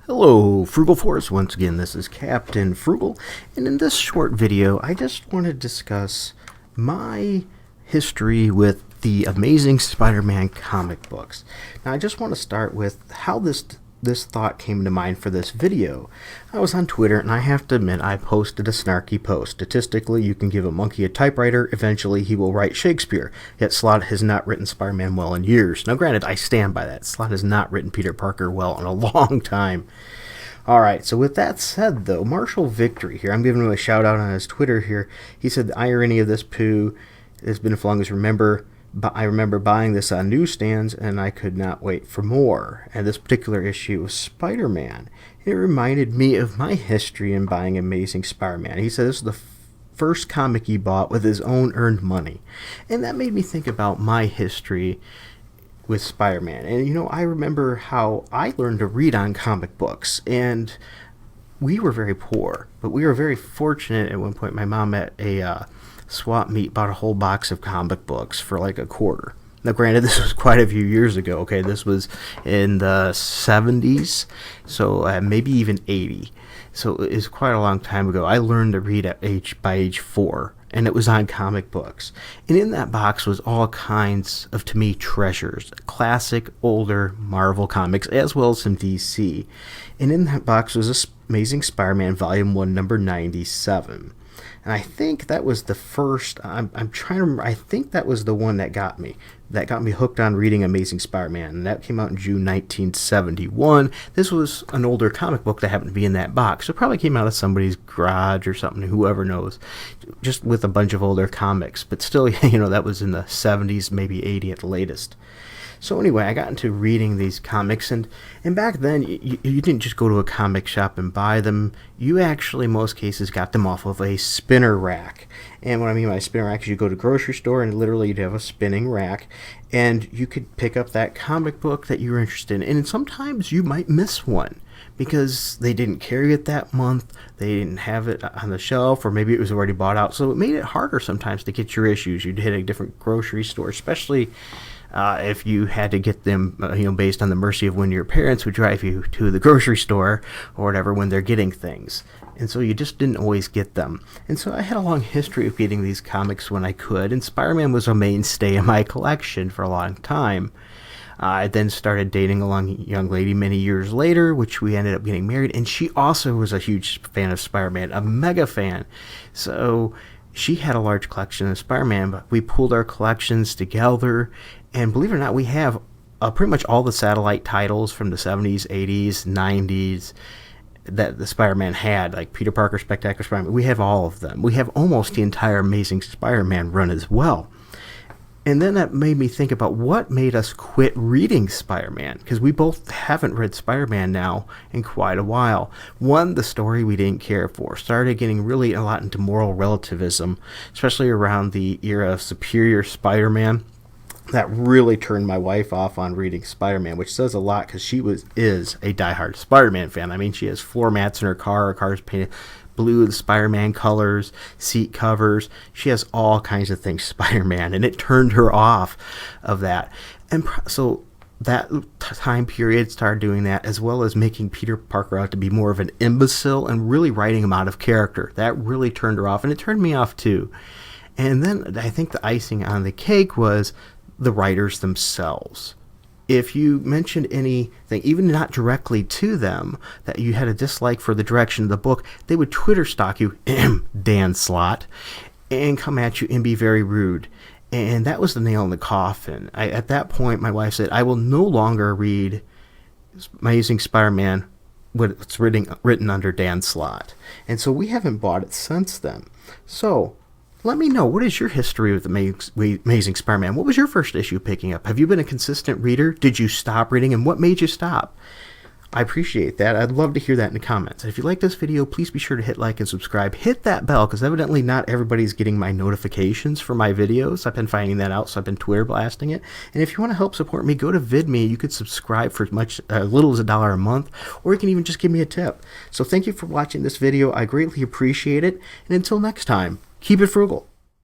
Hello, Frugal Force. Once again, this is Captain Frugal, and in this short video, I just want to discuss my history with the Amazing Spider-Man comic books. Now, I just want to start with how this thought came to mind for this video. I was on Twitter, and I have to admit, I posted a snarky post. Statistically, you can give a monkey a typewriter, eventually he will write Shakespeare. Yet Slott has not written Spider-Man well in years. Now granted, I stand by that. Slott has not written Peter Parker well in a long time. Alright, so with that said though, Marshall Victory here, I'm giving him a shout out on his Twitter here. He said, the irony of this poo has been as long as I remember buying this on newsstands, and I could not wait for more. And this particular issue was Spider-Man. It reminded me of my history in buying Amazing Spider-Man. He said this was the first comic he bought with his own earned money. And that made me think about my history with Spider-Man. And, you know, I remember how I learned to read on comic books. And we were very poor, but we were very fortunate at one point. My mom at a swap meet bought a whole box of comic books for like $0.25. Now granted, this was quite a few years ago, okay? This was in the 70s, so maybe even 80. So it's quite a long time ago. I learned to read by age 4, and it was on comic books. And in that box was all kinds of, to me, treasures. Classic, older Marvel comics, as well as some DC. And in that box was Amazing Spider-Man Volume 1, number 97. And I think that was the first, I'm trying to remember, I think that was the one that got me hooked on reading Amazing Spider-Man, and that came out in June 1971. This was an older comic book that happened to be in that box. It probably came out of somebody's garage or something, whoever knows, just with a bunch of older comics. But still, you know, that was in the 70s, maybe 80 at the latest. So anyway, I got into reading these comics, and back then, you didn't just go to a comic shop and buy them. You actually, in most cases, got them off of a spinner rack. And what I mean by spinner rack is you go to a grocery store, and literally you'd have a spinning rack, and you could pick up that comic book that you were interested in. And sometimes you might miss one, because they didn't carry it that month, they didn't have it on the shelf, or maybe it was already bought out. So it made it harder sometimes to get your issues. You'd hit a different grocery store, especially if you had to get them, based on the mercy of when your parents would drive you to the grocery store or whatever when they're getting things. And so you just didn't always get them. And so I had a long history of getting these comics when I could, and Spider-Man was a mainstay in my collection for a long time. I then started dating a young lady many years later, which we ended up getting married, and she also was a huge fan of Spider-Man, a mega fan. So she had a large collection of Spider-Man, but we pooled our collections together, and believe it or not, we have pretty much all the satellite titles from the 70s, 80s, 90s that the Spider-Man had, like Peter Parker, Spectacular Spider-Man. We have all of them. We have almost the entire Amazing Spider-Man run as well. And then that made me think about what made us quit reading Spider-Man, because we both haven't read Spider-Man now in quite a while. One, the story we didn't care for. Started getting really a lot into moral relativism, especially around the era of Superior Spider-Man. That really turned my wife off on reading Spider-Man, which says a lot because she is a diehard Spider-Man fan. I mean, she has floor mats in her car. Her car's painted blue with Spider-Man colors, seat covers. She has all kinds of things Spider-Man, and it turned her off of that. And so that time period started doing that, as well as making Peter Parker out to be more of an imbecile and really writing him out of character. That really turned her off, and it turned me off too. And then I think the icing on the cake was the writers themselves. If you mentioned anything, even not directly to them, that you had a dislike for the direction of the book, they would Twitter stalk you, Dan Slott, and come at you and be very rude. And that was the nail in the coffin. At that point, my wife said, I will no longer read Amazing Spider-Man when it's written under Dan Slott. And so we haven't bought it since then. So let me know, what is your history with Amazing Spider-Man? What was your first issue picking up? Have you been a consistent reader? Did you stop reading? And what made you stop? I appreciate that. I'd love to hear that in the comments. And if you like this video, please be sure to hit like and subscribe. Hit that bell, because evidently not everybody's getting my notifications for my videos. I've been finding that out, so I've been Twitter blasting it. And if you want to help support me, go to VidMe. You could subscribe for little as $1 a month, or you can even just give me a tip. So thank you for watching this video. I greatly appreciate it. And until next time, keep it frugal.